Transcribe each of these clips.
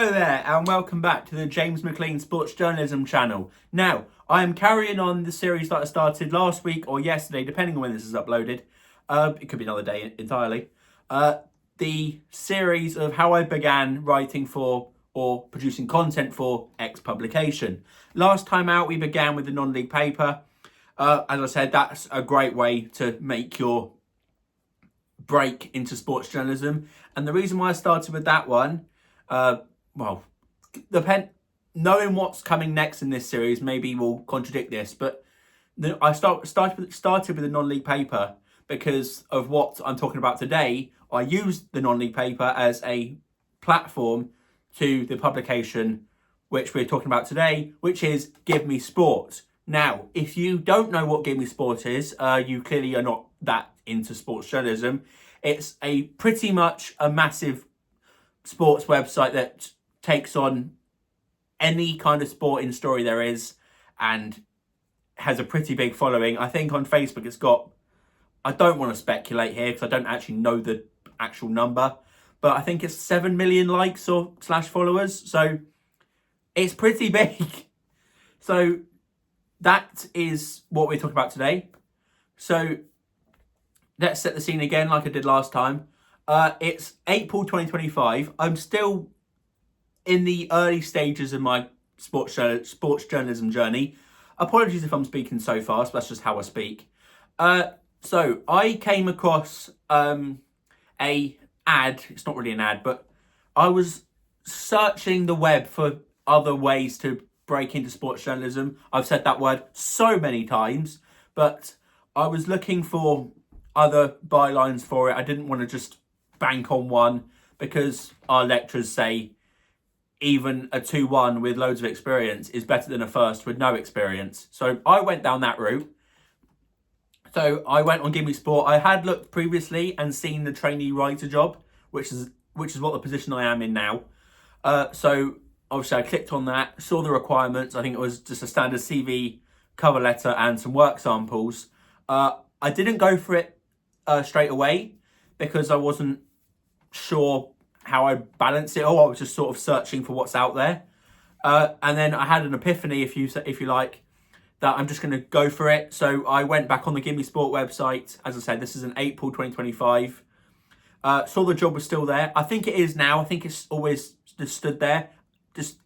Hello there and welcome back to the James McLean Sports Journalism channel. Now, I am carrying on the series that I started last week or yesterday, depending on when this is uploaded. It could be another day entirely. The series of how I began writing for or producing content for X publication. Last time out, we began with the non-league paper. As I said, that's a great way to make your break into sports journalism. And the reason why I started with that one, knowing what's coming next in this series maybe will contradict this, but I started with the non-league paper because of what I'm talking about today. I used the non-league paper as a platform to the publication which we're talking about today, which is GiveMeSport. Now, if you don't know what GiveMeSport is, you clearly are not that into sports journalism. It's pretty much a massive sports website that takes on any kind of sporting story there is and has a pretty big following. I think on Facebook it's got, I don't want to speculate here because I don't actually know the actual number, but I think it's 7 million likes or / followers. So it's pretty big. So that is what we're talking about today. So let's set the scene again like I did last time. It's April 2025. I'm still in the early stages of my sports journalism journey. Apologies if I'm speaking so fast, but that's just how I speak. So I came across a ad. It's not really an ad, but I was searching the web for other ways to break into sports journalism. I've said that word so many times, but I was looking for other bylines for it. I didn't want to just bank on one because our lecturers say even a 2-1 with loads of experience is better than a first with no experience. So I went down that route. So I went on GiveMeSport. I had looked previously and seen the trainee writer job, which is what the position I am in now. So obviously I clicked on that, saw the requirements. I think it was just a standard CV, cover letter and some work samples. I didn't go for it straight away because I wasn't sure how I balance it all. I was just sort of searching for what's out there. And then I had an epiphany, if you like, that I'm just going to go for it. So I went back on the GiveMeSport website. As I said, this is in April 2025. Saw the job was still there. I think it is now. I think it's always just stood there.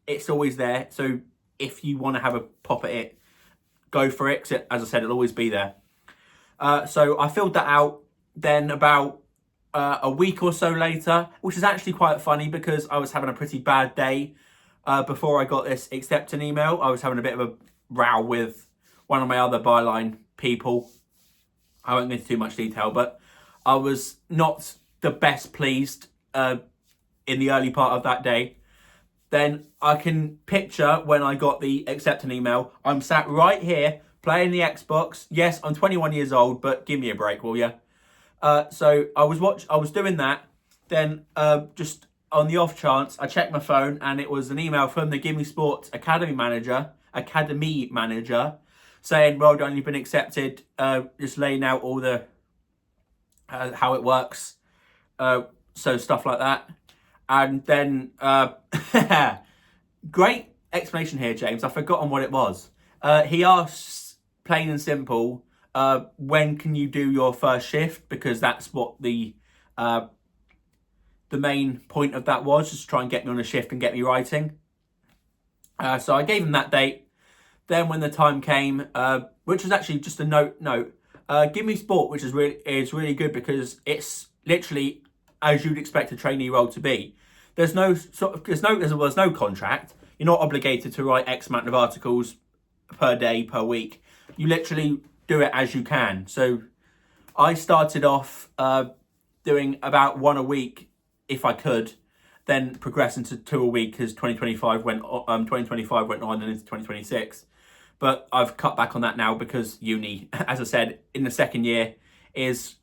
It's always there. So if you want to have a pop at it, go for it. 'Cause as I said, it'll always be there. So I filled that out. Then about a week or so later, which is actually quite funny because I was having a pretty bad day before I got this accepting email. I was having a bit of a row with one of my other byline people. I won't go into too much detail, but I was not the best pleased in the early part of that day. Then I can picture when I got the accepting email, I'm sat right here playing the Xbox. Yes, I'm 21 years old, but give me a break, will you? So I was doing that. Then just on the off chance, I checked my phone and it was an email from the GiveMeSport Academy manager saying, well done, you've been accepted. Just laying out all the how it works. So stuff like that. And then great explanation here, James. I've forgotten what it was. He asks, plain and simple, when can you do your first shift? Because that's what the main point of that was, just try and get me on a shift and get me writing. So I gave him that date. Then when the time came, which was actually just a note, GiveMeSport, which is really good because it's literally as you'd expect a trainee role to be. There's no contract. You're not obligated to write X amount of articles per day, per week. You literally do it as you can. So I started off doing about one a week if I could, then progressing to 2 a week as 2025 went on and into 2026. But I've cut back on that now because uni, as I said, in the second year is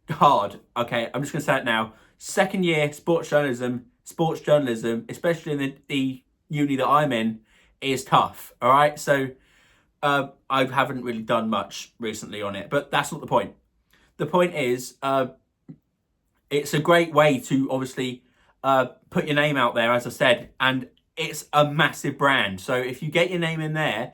hard. Okay, I'm just going to say it now. Second year sports journalism, especially in the uni that I'm in, is tough. All right, so I haven't really done much recently on it, but that's not the point. The point is, it's a great way to obviously put your name out there, as I said, and it's a massive brand. So if you get your name in there,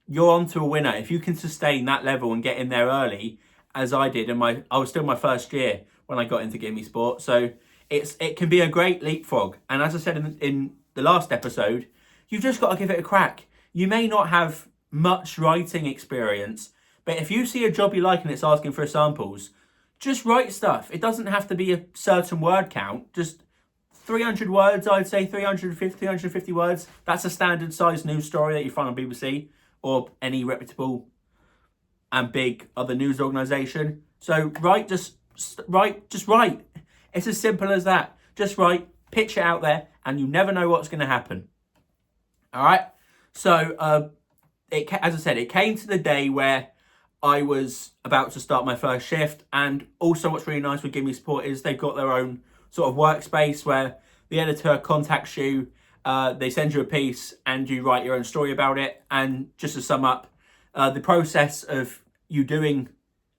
you're on to a winner. If you can sustain that level and get in there early, as I did, and I was still my first year when I got into GiveMeSport. So it can be a great leapfrog. And as I said in the last episode, you've just got to give it a crack. You may not have much writing experience, but if you see a job you like and it's asking for samples, just write stuff. It doesn't have to be a certain word count. Just 300 words, I'd say 350 words. That's a standard size news story that you find on BBC or any reputable and big other news organisation. So just write. It's as simple as that. Just write, pitch it out there, and you never know what's going to happen. All right. So as I said, it came to the day where I was about to start my first shift, and also what's really nice with GiveMeSport is they've got their own sort of workspace where the editor contacts you, they send you a piece, and you write your own story about it. And just to sum up, the process of you doing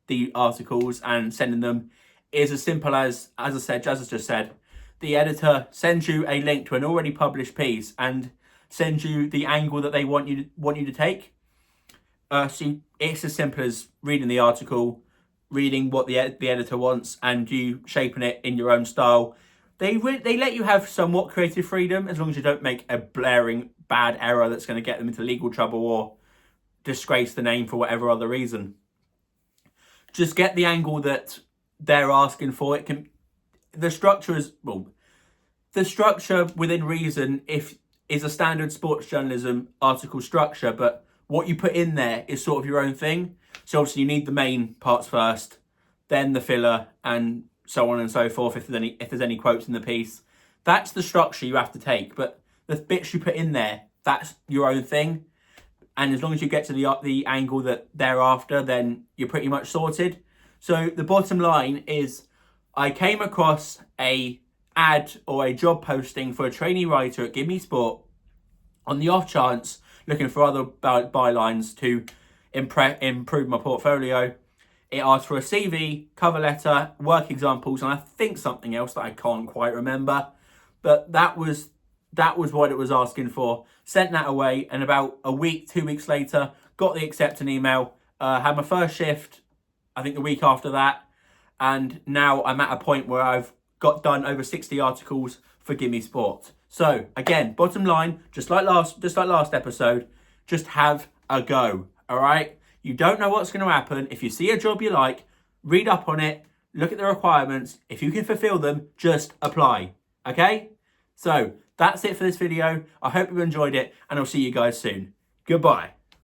the articles and sending them is as simple as I just said, the editor sends you a link to an already published piece and sends you the angle that they want you to take. So it's as simple as reading the article, reading what the editor wants, and you shaping it in your own style. They let you have somewhat creative freedom as long as you don't make a blaring bad error that's going to get them into legal trouble or disgrace the name for whatever other reason. Just get the angle that they're asking for. The structure within reason is a standard sports journalism article structure, but what you put in there is sort of your own thing. So obviously you need the main parts first, then the filler, and so on and so forth. If there's any quotes in the piece, that's the structure you have to take. But the bits you put in there, that's your own thing. And as long as you get to the angle that they're after, then you're pretty much sorted. So the bottom line is, I came across a ad or a job posting for a trainee writer at GiveMeSport on the off chance, looking for other bylines to improve my portfolio. It asked for a CV, cover letter, work examples, and I think something else that I can't quite remember. But that was what it was asking for. Sent that away, and about a week, 2 weeks later, got the acceptance email. Had my first shift, I think the week after that, and now I'm at a point where I've got done over 60 articles for GiveMeSport. So again, bottom line, just like last episode, just have a go. All right. You don't know what's going to happen. If you see a job you like, read up on it, look at the requirements. If you can fulfill them, just apply. Okay. So that's it for this video. I hope you enjoyed it, and I'll see you guys soon. Goodbye.